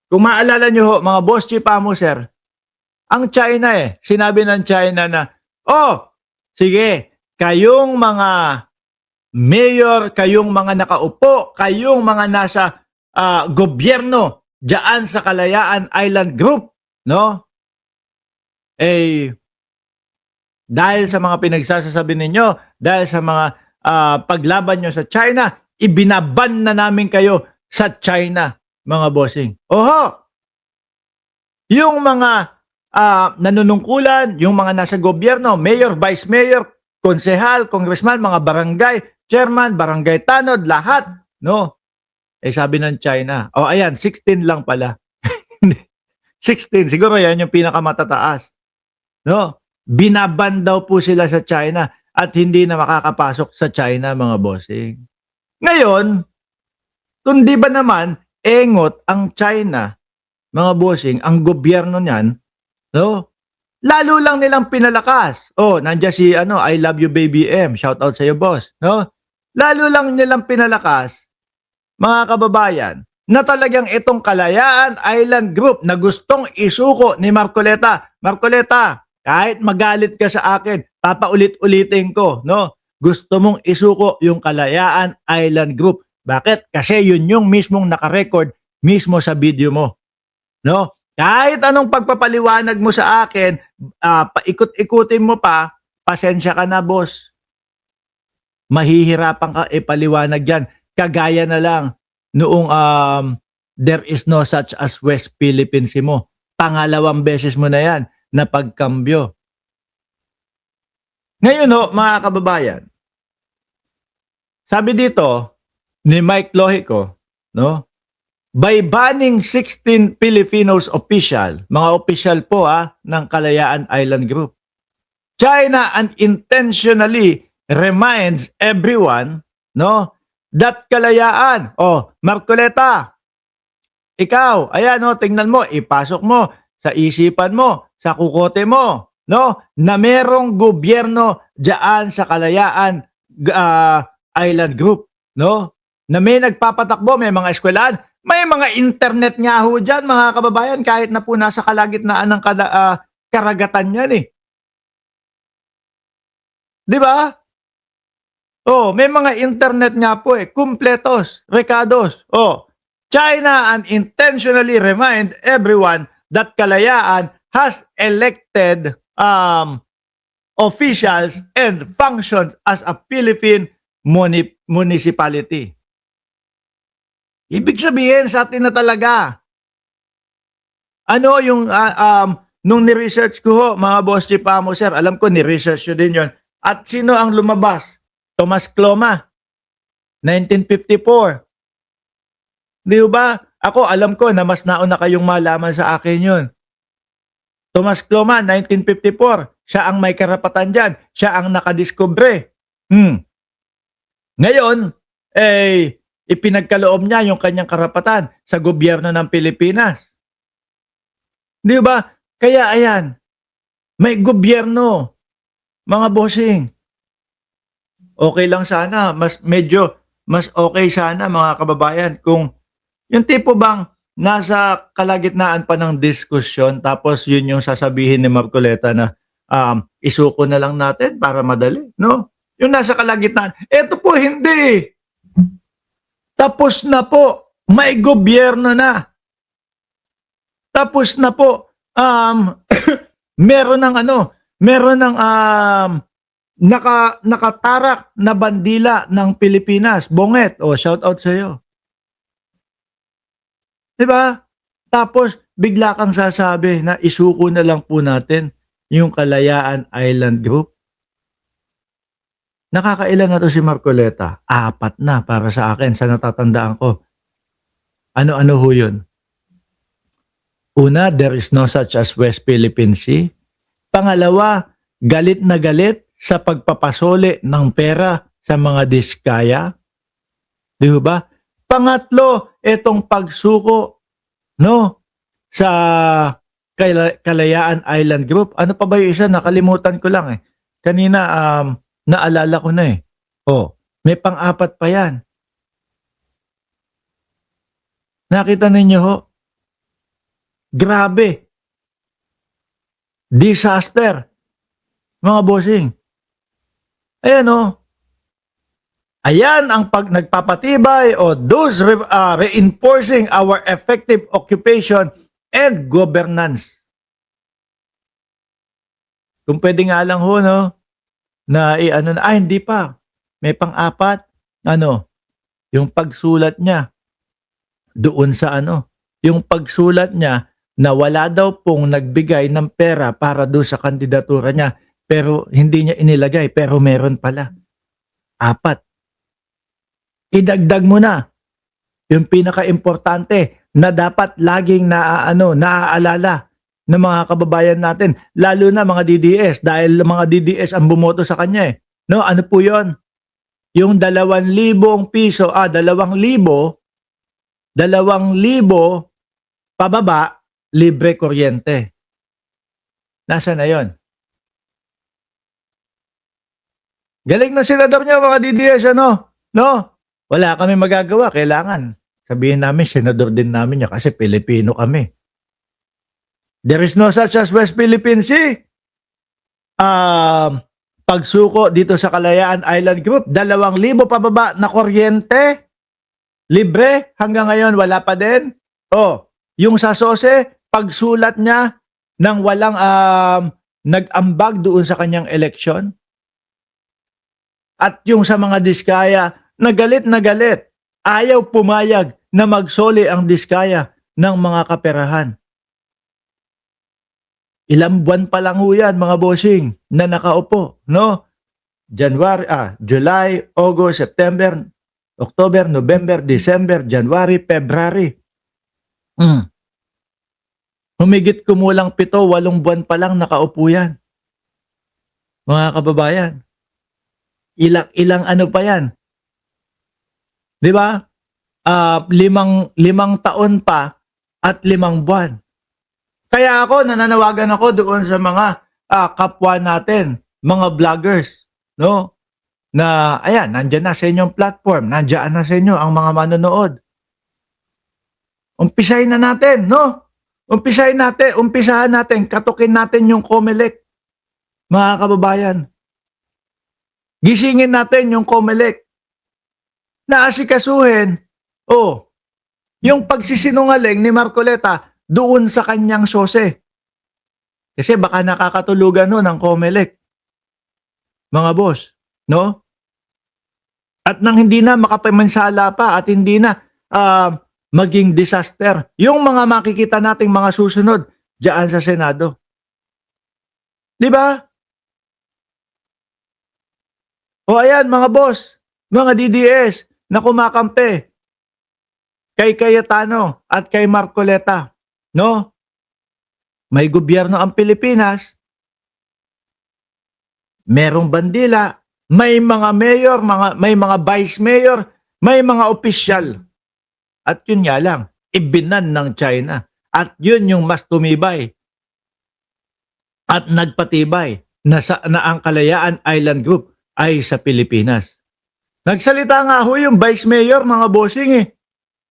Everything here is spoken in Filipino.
Kung maalala nyo ho, mga boss chipamo, sir, ang China sinabi ng China na, oh, sige, kayong mga mayor, kayong mga nakaupo, kayong mga nasa gobyerno diyan sa Kalayaan Island Group, no? Dahil sa mga pinagsasabi ninyo, dahil sa mga paglaban nyo sa China, ibinaban na namin kayo sa China, mga bossing. Oho! Yung mga nanunungkulan, yung mga nasa gobyerno, mayor, vice mayor, konsehal, congressman, mga barangay, chairman, barangay tanod, lahat, no? Sabi ng China, ayan, 16 lang pala. 16, siguro yan yung pinakamatataas. No? Binaban daw po sila sa China at hindi na makakapasok sa China, mga bossing. Ngayon, kung di ba naman, engot ang China, mga bossing, ang gobyerno niyan, no? Lalo lang nilang pinalakas. Nandiyan si I love you baby M. Shout out sa iyo, boss, no? Lalo lang nilang pinalakas, mga kababayan, na talagang itong Kalayaan Island Group na gustong isuko ni Marcoleta. Marcoleta, kahit magalit ka sa akin, papaulit-ulitin ko, no? Gusto mong isuko yung Kalayaan Island Group. Bakit? Kasi yun yung mismong nakarecord mismo sa video mo. No? Kahit anong pagpapaliwanag mo sa akin, paikot-ikutin mo pa, pasensya ka na, boss. Mahihirapan ka ipaliwanag yan. Kagaya na lang noong there is no such as West Philippine Sea mo. Pangalawang beses mo na yan na pagkambyo. Ngayon mga kababayan, sabi dito ni Mike Lohico, no? By banning 16 Filipinos official, mga official po ng Kalayaan Island Group, China unintentionally reminds everyone, no, that Kalayaan, Marcoleta, ikaw, ayan tingnan mo, ipasok mo sa isipan mo, sa kukote mo, no, na merong gobyerno diyan sa Kalayaan Island Group, no, na may nagpapatakbo, may mga eskwelahan, may mga internet nga ho dyan, mga kababayan, kahit na po nasa kalagitnaan ng karagatan yan Di ba? May mga internet nga po kumpletos, rekados. China unintentionally remind everyone that Kalayaan has elected officials and functions as a Philippine municipality. Ibig sabihin sa atin na talaga. Ano yung nung ni-research ko ho, mga boss chipamo, sir, alam ko ni-research nyo din yon. At sino ang lumabas? Tomas Cloma, 1954. Di ba? Ako, alam ko na mas nauna kayong malaman sa akin yun. Tomas Cloma, 1954. Siya ang may karapatan dyan. Siya ang nakadiskubre. Ngayon, ipinagkaloob niya yung kanyang karapatan sa gobyerno ng Pilipinas. Di ba? Kaya ayan, may gobyerno, mga bossing. Okay lang sana, mas okay sana, mga kababayan, kung yung tipo bang nasa kalagitnaan pa ng diskusyon, tapos yun yung sasabihin ni Marcoleta na isuko na lang natin para madali, no? Yung nasa kalagitnaan, eto po hindi. Tapos na po, may gobyerno na. Tapos na po, meron ng nakatarak na bandila ng Pilipinas. Bonget, shout out sa iyo. 'Di ba? Tapos bigla kang sasabi na isuko na lang po natin yung Kalayaan Island Group. Nakakailan na to si Marcoleta? 4 na para sa akin sa natatandaan ko. Ano-ano ho yun? Una, there is no such as West Philippine Sea. Pangalawa, galit na galit sa pagpapasole ng pera sa mga diskaya. Di ba? Pangatlo, itong pagsuko, no, sa Kalayaan Island Group. Ano pa ba yung isa? Nakalimutan ko lang Kanina, naalala ko na may pang-4 pa yan. Nakita ninyo ho? Grabe. Disaster. Mga bossing. Ayan o. Ayan ang nagpapatibay o those reinforcing our effective occupation and governance. Kung pwede nga lang ho, no, na hindi pa. May pang-apat, yung pagsulat niya doon sa yung pagsulat niya na wala daw pong nagbigay ng pera para doon sa kandidatura niya, pero hindi niya inilagay, pero meron pala. 4. Idagdag mo na yung pinaka-importante na dapat laging naaalala ng mga kababayan natin, lalo na mga DDS, dahil mga DDS ang bumoto sa kanya eh. No, ano po 'yon? Yung 2,000 piso, 2,000 pababa, libre kuryente. Nasaan na 'yon? Galing na senador niya mga DDS, no? Wala kami magagawa, kailangan sabihin namin senador din namin niya kasi Pilipino kami. There is no such as West Philippine Sea. Pagsuko dito sa Kalayaan Island Group, 2,000 pababa na kuryente, libre, hanggang ngayon wala pa din. Yung sa SOSE, pagsulat niya nang walang nag-ambag doon sa kanyang eleksyon. At yung sa mga Diskaya, na galit, ayaw pumayag na magsoli ang Diskaya ng mga kaperahan. Ilang buwan pa lang ho yan, mga bossing, na nakaupo, no? July, August, September, October, November, December, January, February. Humigit kumulang 7-8 buwan pa lang nakaupo yan. Mga kababayan, ilang pa yan. Di ba? 5 taon pa at 5 buwan. Kaya nananawagan ako doon sa mga kapwa natin, mga vloggers, no? Na ayan, nandiyan na sa inyong platform, nandiyan na sa inyo ang mga manonood. Umpisahin na natin, no? Umpisahan natin, katukin natin yung COMELEC. Mga kababayan, gisingin natin yung COMELEC. Naasikasuhin, yung pagsisinungaling ni Marcoleta doon sa kanyang SOSE. Kasi baka nakakatulugan nun ang COMELEC. Mga boss, no? At nang hindi na makapamansala pa at hindi na maging disaster yung mga makikita nating mga susunod diyan sa Senado. Di ba? Ayan mga boss, mga DDS na kumakampi kay Cayetano at kay Marcoleta, no? May gobyerno ang Pilipinas, merong bandila, may mga mayor, may mga vice mayor, may mga opisyal. At yun nga lang, ibinan ng China. At yun yung mas tumibay at nagpatibay na ang Kalayaan Island Group ay sa Pilipinas. Nagsalita nga ho yung vice mayor, mga bossing